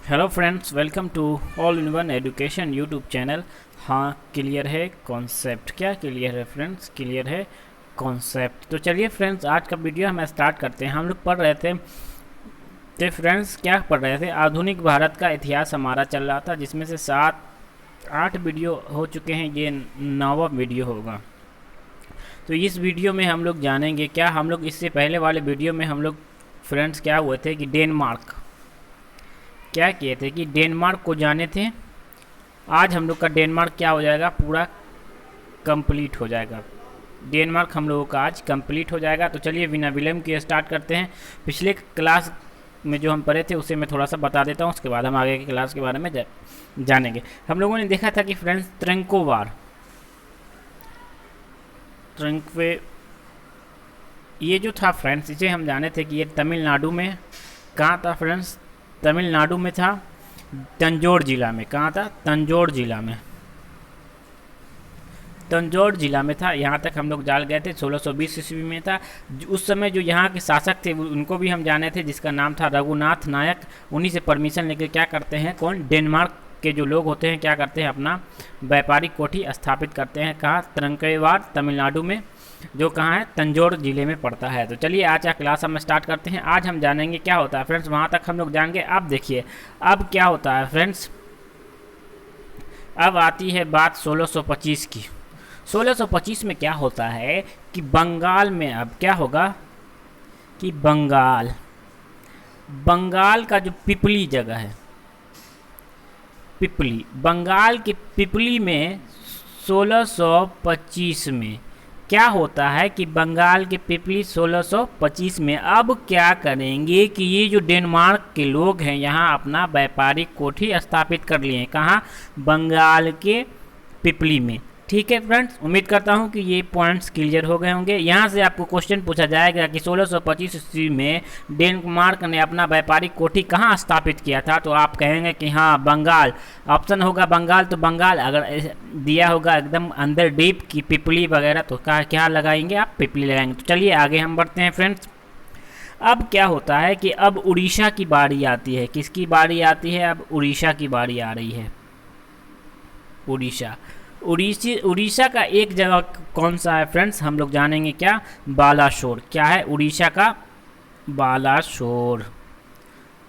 Hello friends, welcome to all in one education YouTube channel. हाँ, clear है concept. क्या clear है friends? Clear है कॉन्सेप्ट। तो चलिए फ्रेंड्स, आज का वीडियो हम स्टार्ट करते हैं। हम लोग पढ़ रहे थे फ्रेंड्स, क्या पढ़ रहे थे? आधुनिक भारत का इतिहास हमारा चल रहा था, जिसमें से 7-8 वीडियो हो चुके हैं। ये 9वां वीडियो होगा। तो इस वीडियो में हम लोग जानेंगे क्या। हम लोग इससे पहले वाले वीडियो में हम लोग फ्रेंड्स क्या हुए थे कि डेनमार्क क्या किए थे कि डेनमार्क को जाने थे। आज हम लोग का डेनमार्क क्या हो जाएगा, पूरा कंप्लीट हो जाएगा। डेनमार्क हम लोगों का आज कंप्लीट हो जाएगा। तो चलिए बिना विलंब के स्टार्ट करते हैं। पिछले क्लास में जो हम पढ़े थे उसे मैं थोड़ा सा बता देता हूँ, उसके बाद हम आगे की क्लास के बारे में जानेंगे। हम लोगों ने देखा था कि फ्रेंड्स ट्रंकोवार ये जो था फ्रेंड्स, इसे हम जाने थे कि ये तमिलनाडु में कहाँ था फ्रेंड्स? तमिलनाडु में था, तंजौर जिला में। कहाँ था? तंजौर जिला में। तंजौर जिला में था। यहाँ तक हम लोग जाल गए थे। 1620 ईस्वी में था। उस समय जो यहाँ के शासक थे उनको भी हम जाने थे, जिसका नाम था रघुनाथ नायक। उन्हीं से परमिशन लेकर क्या करते हैं, कौन? डेनमार्क के जो लोग होते हैं क्या करते हैं, अपना व्यापारिक कोठी स्थापित करते हैं। कहाँ? ट्रंकेवार, तमिलनाडु में, जो कहाँ है? तंजौर जिले में पड़ता है। तो चलिए आज का क्लास हम स्टार्ट करते हैं। आज हम जानेंगे क्या होता है फ्रेंड्स, वहाँ तक हम लोग जानेंगे। अब देखिए अब क्या होता है फ्रेंड्स। अब आती है बात 1625 की। 1625 में क्या होता है कि बंगाल में अब क्या होगा कि बंगाल का जो पिपली जगह है, पिपली, बंगाल के पिपली में 1625 में क्या होता है कि बंगाल के पिपली 1625 में अब क्या करेंगे कि ये जो डेनमार्क के लोग हैं यहाँ अपना व्यापारिक कोठी स्थापित कर लिए हैं। कहाँ? बंगाल के पिपली में। ठीक है फ्रेंड्स, उम्मीद करता हूँ कि ये पॉइंट्स क्लियर हो गए होंगे। यहाँ से आपको क्वेश्चन पूछा जाएगा कि 1625 ईस्वी में डेनमार्क ने अपना व्यापारिक कोठी कहाँ स्थापित किया था, तो आप कहेंगे कि हाँ बंगाल। ऑप्शन होगा बंगाल, तो बंगाल। अगर दिया होगा एकदम अंदर डीप की पिपली वगैरह, तो क्या लगाएंगे आप? पिपली लगाएंगे। तो चलिए आगे हम बढ़ते हैं फ्रेंड्स। अब क्या होता है कि अब उड़ीसा की बारी आती है। किसकी बारी आती है? अब उड़ीसा की बारी आ रही है। उड़ीसा का एक जगह कौन सा है फ्रेंड्स, हम लोग जानेंगे। क्या? बालासोर। क्या है उड़ीसा का? बालासोर।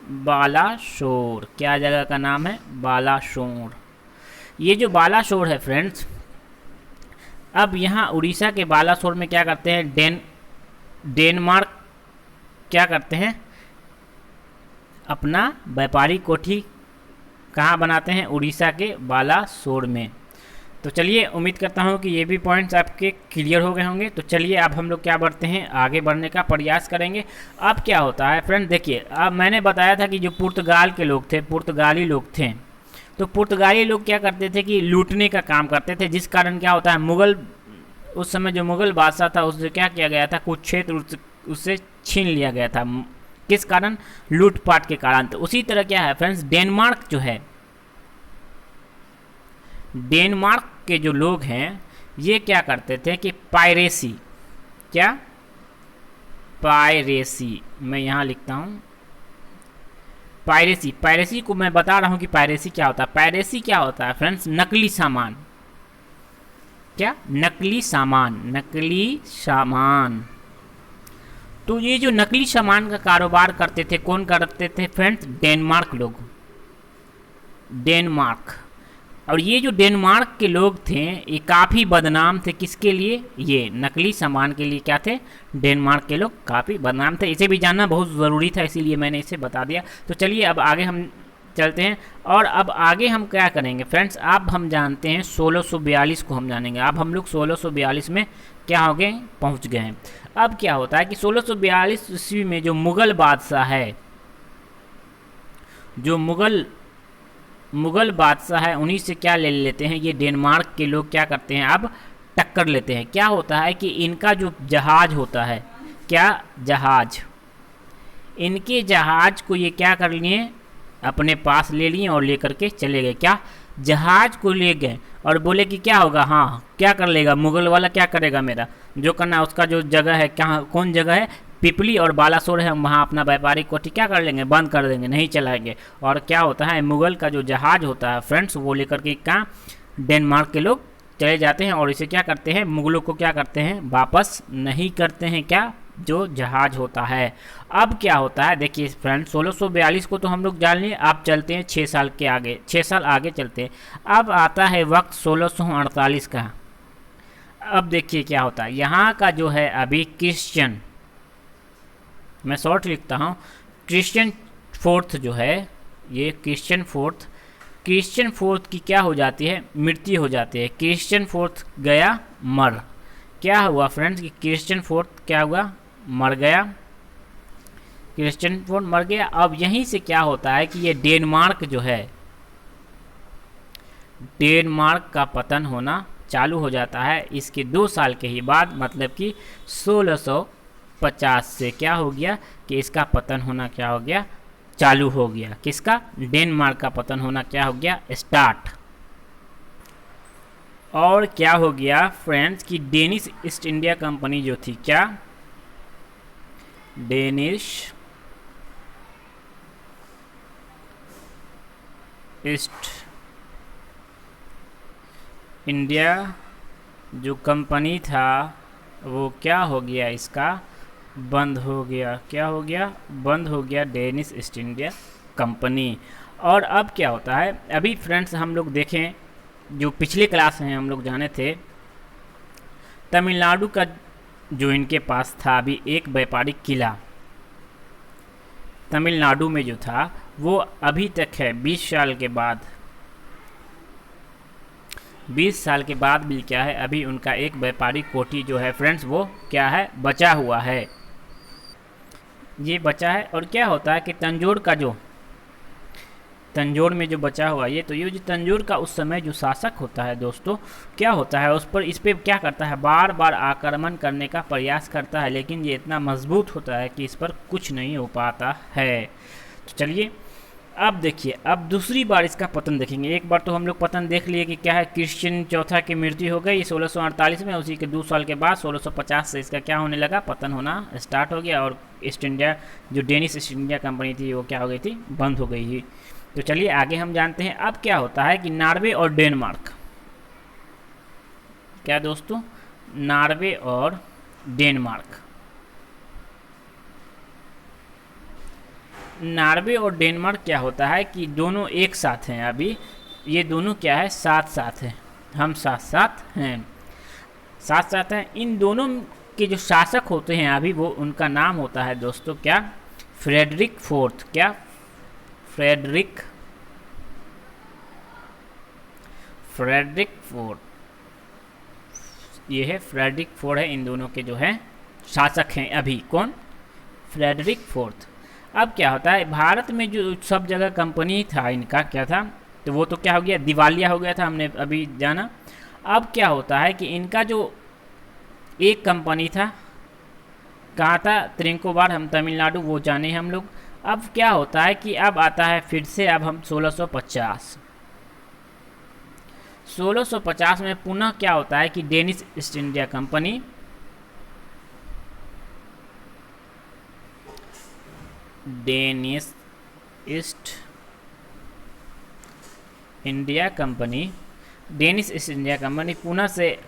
बालासोर क्या जगह का नाम है? बालासोर। ये जो बालासोर है फ्रेंड्स, अब यहाँ उड़ीसा के बालासोर में क्या करते हैं, डेनमार्क क्या करते हैं, अपना व्यापारिक कोठी कहाँ बनाते हैं? उड़ीसा के बालासोर में। तो चलिए उम्मीद करता हूँ कि ये भी पॉइंट्स आपके क्लियर हो गए होंगे। तो चलिए अब हम लोग क्या बढ़ते हैं, आगे बढ़ने का प्रयास करेंगे। अब क्या होता है फ्रेंड, देखिए अब मैंने बताया था कि जो पुर्तगाल के लोग थे, पुर्तगाली लोग थे, तो पुर्तगाली लोग क्या करते थे कि लूटने का काम करते थे। जिस कारण क्या होता है, मुगल, उस समय जो मुगल बादशाह था उससे क्या किया गया था, कुछ क्षेत्र उससे छीन लिया गया था। किस कारण? लूटपाट के कारण। तो उसी तरह क्या है फ्रेंड्स, डेनमार्क जो है, डेनमार्क के जो लोग हैं ये क्या करते थे कि पायरेसी, क्या? पायरेसी, मैं यहाँ लिखता हूँ पायरेसी। पायरेसी को मैं बता रहा हूँ कि पायरेसी क्या होता है। पायरेसी क्या होता है फ्रेंड्स? नकली सामान। क्या? नकली सामान। नकली सामान। तो ये जो नकली सामान का कारोबार करते थे, कौन करते थे फ्रेंड्स? डेनमार्क लोग। डेनमार्क। और ये जो डेनमार्क के लोग थे ये काफ़ी बदनाम थे। किसके लिए? ये नकली सामान के लिए क्या थे? डेनमार्क के लोग काफ़ी बदनाम थे। इसे भी जानना बहुत ज़रूरी था, इसीलिए मैंने इसे बता दिया। तो चलिए अब आगे हम चलते हैं। और अब आगे हम क्या करेंगे फ्रेंड्स, अब हम जानते हैं 1642 को हम जानेंगे। अब हम लोग 1642 में क्या हो गए, पहुँच गए हैं। अब क्या होता है कि 1642 ईस्वी में जो मुग़ल बादशाह है, जो मुग़ल बादशाह है, उन्हीं से क्या ले लेते हैं ये डेनमार्क के लोग, क्या करते हैं अब टक्कर लेते हैं। क्या होता है कि इनका जो जहाज होता है, क्या? जहाज। इनके जहाज को ये क्या कर लिए, अपने पास ले लिए और लेकर के चले गए। क्या? जहाज को ले गए और बोले कि क्या होगा, हाँ क्या कर लेगा मुग़ल वाला, क्या करेगा, मेरा जो करना उसका जो जगह है, कहाँ, कौन जगह है? पिपली और बालासोर है, हम वहाँ अपना व्यापारिक कोठी क्या कर लेंगे, बंद कर देंगे, नहीं चलाएंगे। और क्या होता है, मुगल का जो जहाज होता है फ्रेंड्स, वो लेकर के कहाँ, डेनमार्क के लोग चले जाते हैं और इसे क्या करते हैं, मुगलों को क्या करते हैं, वापस नहीं करते हैं, क्या, जो जहाज होता है। अब क्या होता है, देखिए फ्रेंड्स, 1642 को तो हम लोग जान लिए। आप चलते हैं 6 साल के आगे, 6 साल आगे चलते हैं। अब आता है वक्त 1648 का। अब देखिए क्या होता है, यहाँ का जो है अभी क्रिश्चियन, मैं शॉर्ट लिखता हूँ, क्रिश्चियन फोर्थ जो है, ये क्रिश्चियन फोर्थ की क्या हो जाती है, मृत्यु हो जाती है। क्रिश्चियन फोर्थ गया मर, क्या हुआ फ्रेंड्स कि क्रिश्चियन फोर्थ क्या हुआ, मर गया, क्रिश्चियन फोर्थ मर गया। अब यहीं से क्या होता है कि ये डेनमार्क जो है, डेनमार्क का पतन होना चालू हो जाता है। इसके 2 साल के ही बाद, मतलब कि 1650 से क्या हो गया कि इसका पतन होना क्या हो गया, चालू हो गया। किसका, डेनमार्क का पतन होना क्या हो गया, स्टार्ट। और क्या हो गया फ्रेंड्स कि डेनिश ईस्ट इंडिया कंपनी जो थी, क्या, डेनिश ईस्ट इंडिया जो कंपनी था, वो क्या हो गया, इसका बंद हो गया। क्या हो गया, बंद हो गया, डेनिश ईस्ट इंडिया कंपनी। और अब क्या होता है, अभी फ्रेंड्स हम लोग देखें, जो पिछले क्लास में हम लोग जाने थे, तमिलनाडु का जो इनके पास था अभी एक व्यापारिक किला, तमिलनाडु में जो था, वो अभी तक है 20 साल के बाद, 20 साल के बाद भी क्या है, अभी उनका एक व्यापारिक कोठी जो है फ्रेंड्स, वो क्या है, बचा हुआ है, ये बचा है। और क्या होता है कि तंजौर में जो बचा हुआ, ये तो ये जो तंजौर का उस समय जो शासक होता है दोस्तों, क्या होता है, उस पर, इस पर क्या करता है, बार बार आक्रमण करने का प्रयास करता है, लेकिन ये इतना मजबूत होता है कि इस पर कुछ नहीं हो पाता है। तो चलिए अब देखिए, अब दूसरी बार इसका पतन देखेंगे। एक बार तो हम लोग पतन देख लिए कि क्या है, क्रिश्चियन चौथा की मृत्यु हो गई 1648 में, उसी के 2 साल के बाद 1650 से इसका क्या होने लगा, पतन होना स्टार्ट हो गया। और ईस्ट इंडिया जो डेनिश ईस्ट इंडिया कंपनी थी, वो क्या हो गई थी, बंद हो गई थी। तो चलिए आगे हम जानते हैं। अब क्या होता है कि नॉर्वे और डेनमार्क, क्या दोस्तों, नॉर्वे और डेनमार्क, नॉर्वे और डेनमार्क क्या होता है कि दोनों एक साथ हैं अभी, ये दोनों क्या है, साथ साथ हैं, हम साथ साथ हैं। इन दोनों के जो शासक होते हैं अभी, वो उनका नाम होता है दोस्तों, क्या, फ्रेडरिक फोर्थ, क्या, फ्रेडरिक फोर्थ, ये है फ्रेडरिक फोर्थ है, इन दोनों के जो है शासक हैं अभी, कौन, फ्रेडरिक फोर्थ। अब क्या होता है, भारत में जो सब जगह कंपनी था इनका, क्या था, तो वो तो क्या हो गया, दिवालिया हो गया था, हमने अभी जाना। अब क्या होता है कि इनका जो एक कंपनी था, कहाँ था, त्रिंकोबार, हम तमिलनाडु, वो जाने हम लोग। अब क्या होता है कि अब आता है फिर से, अब हम 1650 में पुनः क्या होता है कि Danish east India company, Danish east India company पुनः से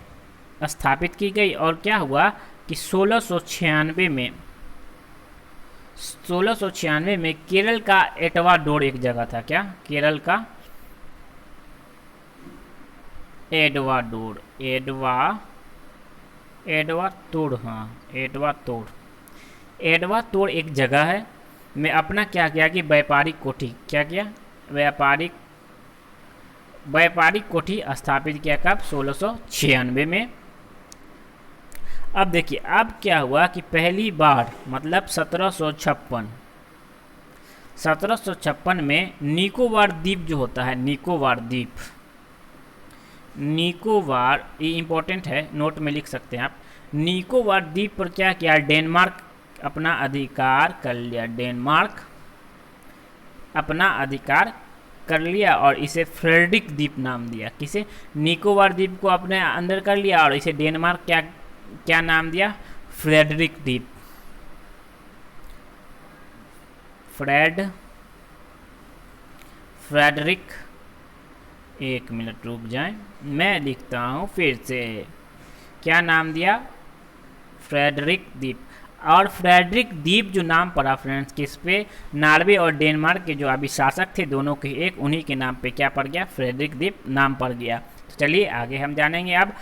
स्थापित की गई। और क्या हुआ कि 1696 में केरल का एटवाडोर एक जगह था, क्या, केरल का एडवाडोर, एडवातोड़ एक जगह है, में अपना क्या किया कि व्यापारिक कोठी, क्या किया, व्यापारिक कोठी स्थापित किया, कब, 1696 में। अब देखिए, अब क्या हुआ कि पहली बार, मतलब 1756 में निकोबार द्वीप जो होता है, निकोबार, ये इंपॉर्टेंट है, नोट में लिख सकते हैं आप। निकोबार द्वीप पर क्या किया, डेनमार्क अपना अधिकार कर लिया, और इसे फ्रेडरिक द्वीप नाम दिया। किसे, निकोबार द्वीप को अपने अंदर कर लिया और इसे डेनमार्क क्या नाम दिया, फ्रेडरिक द्वीप। फ्रेडरिक, एक मिनट रुक जाएं, मैं लिखता हूँ फिर से। क्या नाम दिया? फ्रेडरिक द्वीप। और फ्रेडरिक द्वीप जो नाम पड़ा फ्रेंड्स किस पे? नॉर्वे और डेनमार्क के जो अभी शासक थे दोनों के एक, उन्हीं के नाम पे क्या पड़ गया? फ्रेडरिक द्वीप नाम पड़ गया। तो चलिए आगे हम जानेंगे। अब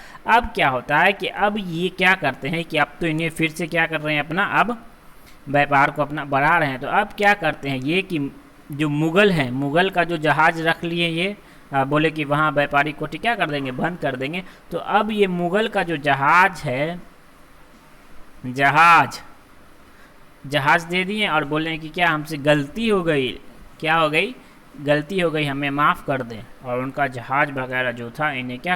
क्या होता है कि अब ये क्या करते हैं कि अब तो इन्हें फिर से क्या कर रहे हैं, अपना अब व्यापार को अपना बढ़ा रहे हैं। तो अब क्या करते हैं ये कि जो मुगल हैं, मुगल का जो जहाज रख लिए ये, बोले कि वहाँ व्यापारी कोठी क्या कर देंगे? बंद कर देंगे। तो अब ये मुगल का जो जहाज है, जहाज दे दिए और बोले कि क्या हमसे गलती हो गई, क्या हो गई? गलती हो गई, हमें माफ़ कर दें। और उनका जहाज वगैरह जो था इन्हें क्या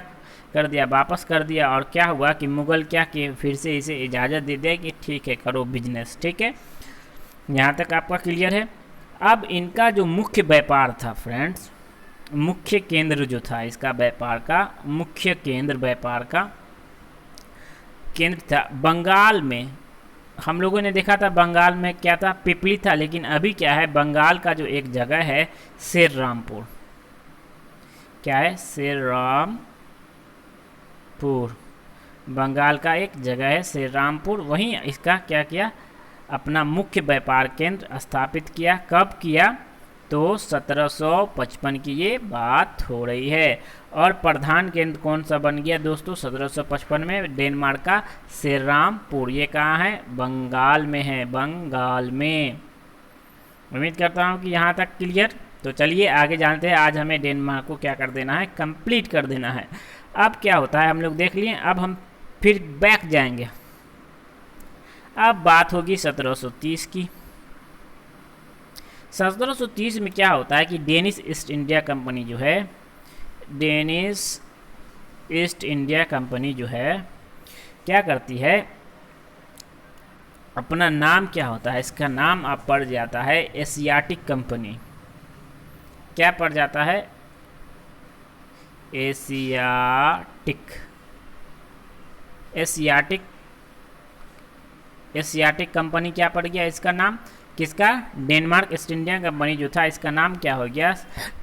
कर दिया? वापस कर दिया। और क्या हुआ कि मुगल क्या किए? फिर से इसे इजाज़त दे दिया कि ठीक है करो बिजनेस। ठीक है, यहाँ तक आपका क्लियर है। अब इनका जो मुख्य व्यापार था फ्रेंड्स, मुख्य केंद्र जो था इसका व्यापार का, मुख्य केंद्र व्यापार का केंद्र था बंगाल में। हम लोगों ने देखा था बंगाल में क्या था? पिपली था। लेकिन अभी क्या है? बंगाल का जो एक जगह है श्रीरामपुर, क्या है? श्रीरामपुर, बंगाल का एक जगह है श्रीरामपुर। वहीं इसका क्या किया? अपना मुख्य व्यापार केंद्र स्थापित किया। कब किया? तो 1755 की ये बात हो रही है। और प्रधान केंद्र कौन सा बन गया दोस्तों 1755 में? डेनमार्क का श्रीरामपुर। ये कहाँ है? बंगाल में है, बंगाल में। उम्मीद करता हूँ कि यहाँ तक क्लियर। तो चलिए आगे जानते हैं। आज हमें डेनमार्क को क्या कर देना है? कंप्लीट कर देना है। अब क्या होता है हम लोग देख लिए। अब हम फिर बैक जाएंगे। अब बात होगी 1730 की। 1730 में क्या होता है कि डेनिश ईस्ट इंडिया कंपनी जो है, डेनिश ईस्ट इंडिया कंपनी जो है क्या करती है? अपना नाम क्या होता है? इसका नाम अब पड़ जाता है एशियाटिक कंपनी। क्या पड़ जाता है? एशियाटिक कंपनी क्या पड़ गया इसका नाम? किसका? डेनमार्क ईस्ट इंडिया कंपनी जो था इसका नाम क्या हो गया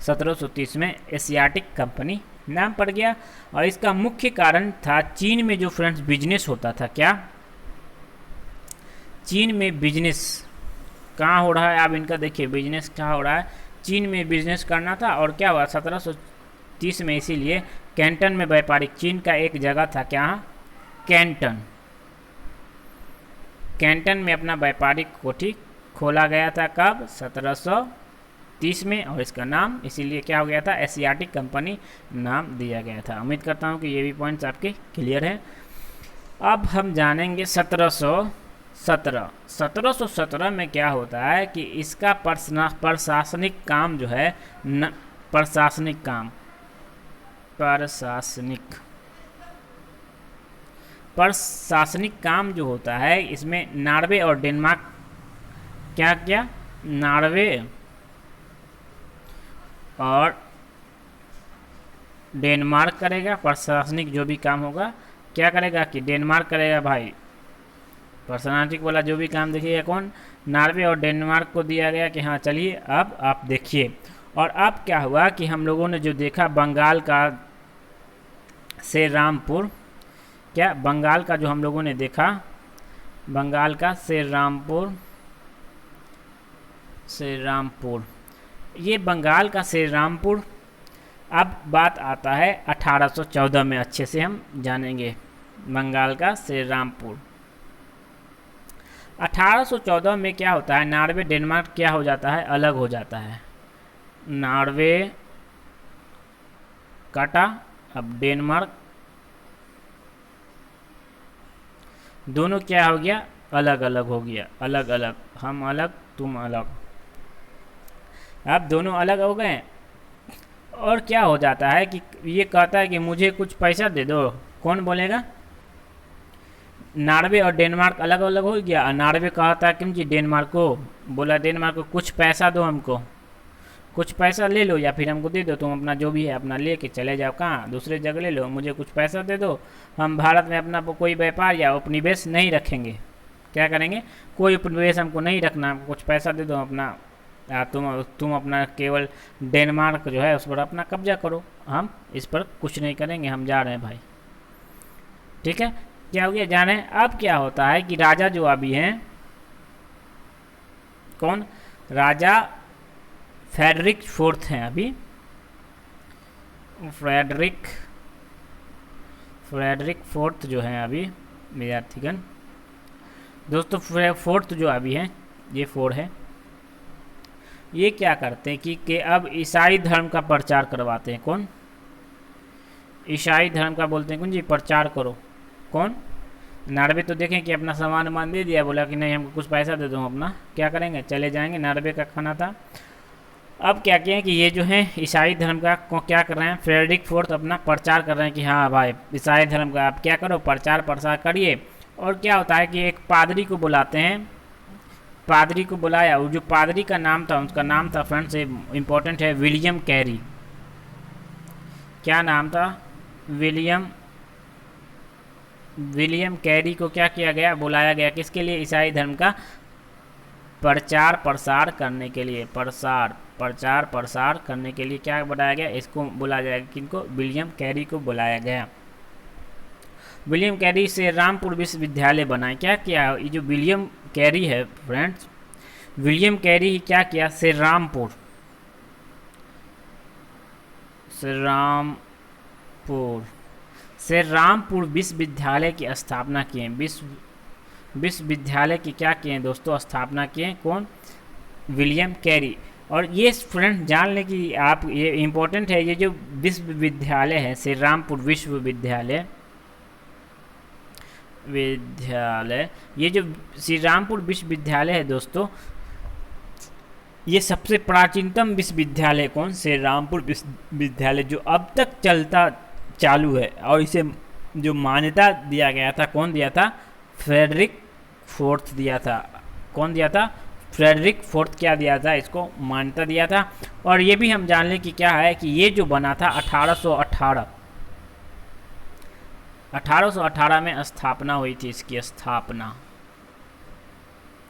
1730 में? एशियाटिक कंपनी नाम पड़ गया। और इसका मुख्य कारण था चीन में जो फ्रेंड्स बिजनेस होता था। क्या? चीन में बिजनेस कहाँ हो रहा है? आप इनका देखिए बिजनेस कहाँ हो रहा है? चीन में बिजनेस करना था। और क्या हुआ 1730 में? इसीलिए कैंटन में व्यापारिक, चीन का एक जगह था क्या? कैंटन में अपना व्यापारिक कोठी खोला गया था। कब? 1730 में। और इसका नाम इसीलिए क्या हो गया था? एशियाटिक कंपनी नाम दिया गया था। उम्मीद करता हूँ कि ये भी पॉइंट्स आपके क्लियर है। अब हम जानेंगे 1717 में क्या होता है कि इसका प्रशासनिक काम जो है प्रशासनिक काम जो होता है इसमें नॉर्वे और डेनमार्क क्या किया? नॉर्वे और डेनमार्क करेगा प्रशासनिक जो भी काम होगा। क्या करेगा कि डेनमार्क करेगा भाई प्रशासनिक वाला जो भी काम। देखिएगा कौन? नॉर्वे और डेनमार्क को दिया गया कि हाँ चलिए अब आप देखिए। और अब क्या हुआ कि हम लोगों ने जो देखा बंगाल का श्रीरामपुर, क्या बंगाल का जो हम लोगों ने देखा बंगाल का श्रीरामपुर, ये बंगाल का श्रीरामपुर। अब बात आता है 1814 में, अच्छे से हम जानेंगे बंगाल का श्रीरामपुर। 1814 में क्या होता है? नॉर्वे डेनमार्क क्या हो जाता है? अलग हो जाता है। नॉर्वे काटा, अब डेनमार्क, दोनों क्या हो गया? अलग अलग हो गया। अलग अलग, हम अलग तुम अलग। अब दोनों अलग हो गए। और क्या हो जाता है कि ये कहता है कि मुझे कुछ पैसा दे दो। कौन बोलेगा? नॉर्वे और डेनमार्क अलग अलग हो गया। और नॉर्वे कहता है कि जी डेनमार्क को, बोला डेनमार्क को कुछ पैसा दो, हमको कुछ पैसा ले लो या फिर हमको दे दो, तुम अपना जो भी है अपना ले के चले जाओ। कहाँ? दूसरे जगह ले लो, मुझे कुछ पैसा दे दो। हम भारत में अपना कोई व्यापार या उपनिवेश नहीं रखेंगे। क्या करेंगे? कोई उपनिवेश हमको नहीं रखना, कुछ पैसा दे दो, अपना तुम अपना केवल डेनमार्क जो है उस पर अपना कब्जा करो, हम इस पर कुछ नहीं करेंगे, हम जा रहे हैं भाई। ठीक है, क्या हो गया जाने। अब क्या होता है कि राजा जो अभी हैं, कौन, राजा फ्रेडरिक फोर्थ हैं अभी, फ्रेडरिक फोर्थ जो हैं अभी विद्यार्थीगण दोस्तों, फोर्थ जो अभी हैं, ये 4 है, ये क्या करते हैं कि अब ईसाई धर्म का प्रचार करवाते हैं। कौन, ईसाई धर्म का बोलते हैं कौन जी, प्रचार करो। कौन, नॉर्वे तो देखें कि अपना सामान वामान दे दिया, बोला कि नहीं हमको कुछ पैसा दे दो, अपना क्या करेंगे, चले जाएंगे, नॉर्वे का खाना था। अब क्या किया कि ये जो है ईसाई धर्म का क्या कर रहे हैं, फ्रेडरिक फोर्थ अपना प्रचार कर रहे हैं कि हाँ भाई ईसाई धर्म का आप क्या करो, प्रचार प्रसार करिए। और क्या होता है कि एक पादरी को बुलाते हैं, पादरी को बुलाया, और जो पादरी का नाम था, उसका नाम था फ्रेंड्स, इम्पोर्टेंट है, विलियम कैरी। क्या नाम था, विलियम कैरी को क्या किया गया, बुलाया गया, किसके लिए, ईसाई धर्म का प्रचार प्रसार करने के लिए, प्रचार प्रसार करने के लिए क्या बुलाया गया, इसको बुलाया जाएगा, किनको, विलियम कैरी को बुलाया गया। विलियम कैरी से रामपुर विश्वविद्यालय बनाए। क्या किया, ये जो विलियम कैरी है फ्रेंड्स, विलियम कैरी क्या किया, से रामपुर विश्वविद्यालय की स्थापना किए, विश्वविद्यालय की क्या किए दोस्तों, स्थापना किए। कौन, विलियम कैरी। और ये फ्रेंड जान लें कि आप, ये इम्पोर्टेंट है, ये जो विश्वविद्यालय है, श्री रामपुर विश्वविद्यालय, ये जो श्री रामपुर विश्वविद्यालय है दोस्तों, ये सबसे प्राचीनतम विश्वविद्यालय, कौन, श्री रामपुर विश्वविद्यालय, जो अब तक चालू है, और इसे जो मान्यता दिया गया था, कौन दिया था, फ्रेडरिक फोर्थ दिया था। कौन दिया था, फ्रेडरिक फोर्थ क्या दिया था, इसको मान्यता दिया था। और ये भी हम जान लें कि क्या है कि ये जो बना था 1818 में स्थापना हुई थी, इसकी स्थापना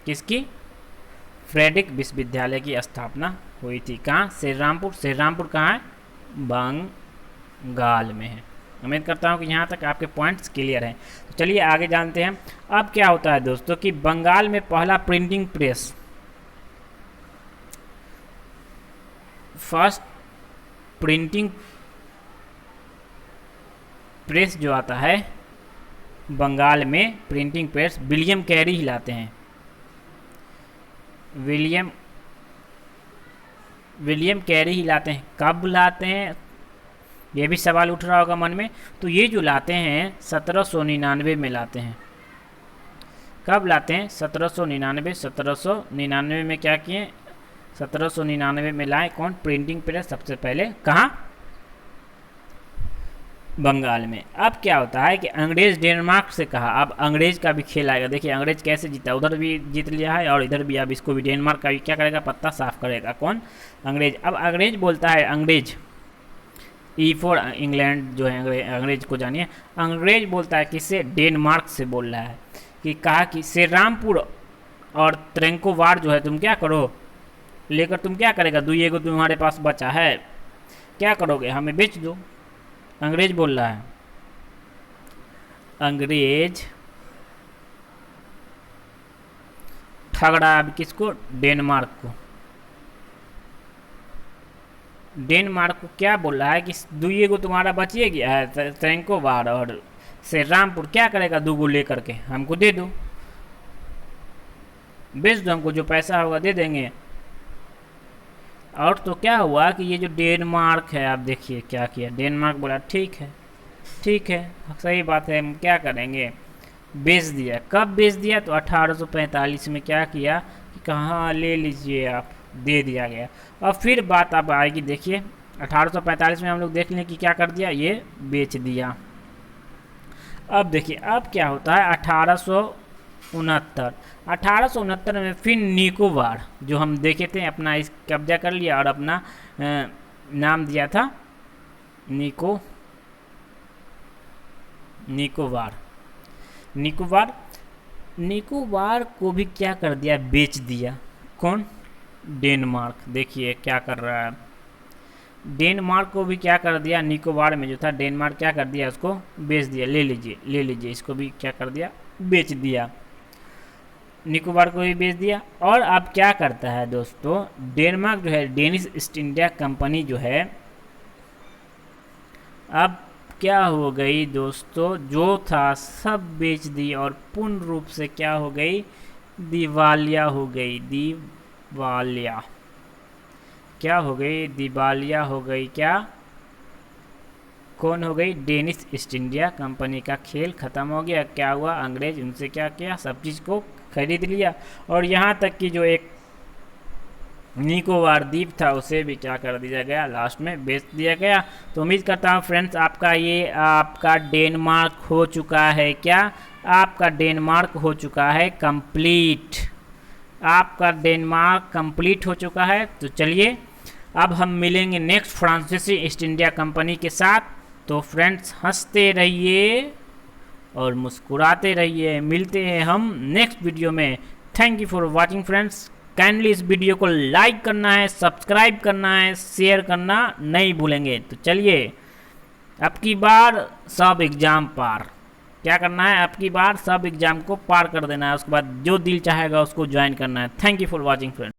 किसकी, फ्रेडरिक विश्वविद्यालय की स्थापना हुई थी। कहाँ, श्री रामपुर कहाँ है, बंगाल में है। उम्मीद करता हूँ कि यहाँ तक आपके पॉइंट्स क्लियर हैं। तो चलिए आगे जानते हैं। अब क्या होता है दोस्तों कि बंगाल में पहला printing press, first printing press जो आता है बंगाल में, प्रिंटिंग प्रेस विलियम कैरी ही लाते हैं। विलियम कैरी ही लाते हैं। कब लाते हैं, ये भी सवाल उठ रहा होगा मन में। तो ये जो लाते हैं 1799 में लाते हैं। कब लाते हैं, 1799 में क्या किए, 1799 में लाए। कौन, प्रिंटिंग प्रेस सबसे पहले कहाँ, बंगाल में। अब क्या होता है कि अंग्रेज डेनमार्क से कहा, अब अंग्रेज का भी खेल आएगा। देखिए अंग्रेज कैसे जीता, उधर भी जीत लिया है और इधर भी। अब इसको भी डेनमार्क का भी क्या करेगा, पत्ता साफ करेगा। कौन, अंग्रेज। अब अंग्रेज बोलता है, अंग्रेज, ई फॉर इंग्लैंड जो है, अंग्रेज को जानिए। अंग्रेज बोलता है किससे, डेनमार्क से बोल रहा है कि कहा कि श्री रामपुर और त्रेंकोवार जो है तुम क्या करो, लेकर तुम क्या करेगा, दुई एगो तुम्हारे पास बचा है, क्या करोगे, हमें बेच दो। अंग्रेज बोल रहा है। अंग्रेज ठग रहा है अब किसको, डेनमार्क को। डेनमार्क को क्या बोल रहा है कि दुई एगो तुम्हारा बचिए गया है, त्रेंकोवार और श्री रामपुर, क्या करेगा, दो गो लेकर के हमको दे दो, बेच दो, हमको जो पैसा होगा दे देंगे। और तो क्या हुआ कि ये जो डेनमार्क है, आप देखिए क्या किया, डेनमार्क बोला ठीक है सही बात है, हम क्या करेंगे, बेच दिया। कब बेच दिया, तो 1845 में क्या किया कि कहाँ ले लीजिए आप, दे दिया गया। और फिर बात अब आएगी, देखिए 1845 में हम लोग देख लें कि क्या कर दिया, ये बेच दिया। अब देखिए अब क्या होता है, 1869 में फिर निकोबार जो हम देखे थे, अपना इस कब्जा कर लिया और अपना नाम दिया था निकोबार को भी क्या कर दिया, बेच दिया। कौन, डेनमार्क देखिए क्या कर रहा है, डेनमार्क को भी क्या कर दिया, निकोबार में जो था डेनमार्क क्या कर दिया, उसको बेच दिया। ले लीजिए इसको भी क्या कर दिया, बेच दिया, निकोबार को भी बेच दिया। और अब क्या करता है दोस्तों, डेनमार्क जो है, डेनिश ईस्ट इंडिया कंपनी जो है, अब क्या हो गई दोस्तों, जो था सब बेच दी और पूर्ण रूप से क्या हो गई, दिवालिया हो गई। दिवालिया क्या हो गई, दिवालिया हो गई। क्या कौन हो गई, डेनिश ईस्ट इंडिया कंपनी का खेल खत्म हो गया। क्या हुआ, अंग्रेज उनसे क्या किया, सब चीज़ को खरीद लिया। और यहाँ तक कि जो एक निकोबार द्वीप था उसे भी क्या कर दिया गया, लास्ट में बेच दिया गया। तो उम्मीद करता हूँ फ्रेंड्स आपका डेनमार्क हो चुका है, क्या आपका डेनमार्क हो चुका है कंप्लीट, आपका डेनमार्क कंप्लीट हो चुका है। तो चलिए अब हम मिलेंगे नेक्स्ट फ्रांसीसी ईस्ट इंडिया कंपनी के साथ। तो फ्रेंड्स हंसते रहिए और मुस्कुराते रहिए, मिलते हैं हम नेक्स्ट वीडियो में। Thank you for watching friends. Kindly इस वीडियो को लाइक करना है, सब्सक्राइब करना है, शेयर करना नहीं भूलेंगे। तो चलिए अब की बार सब एग्ज़ाम पार, क्या करना है, अब की बार सब एग्ज़ाम को पार कर देना है, उसके बाद जो दिल चाहेगा उसको ज्वाइन करना है। Thank you for watching friends.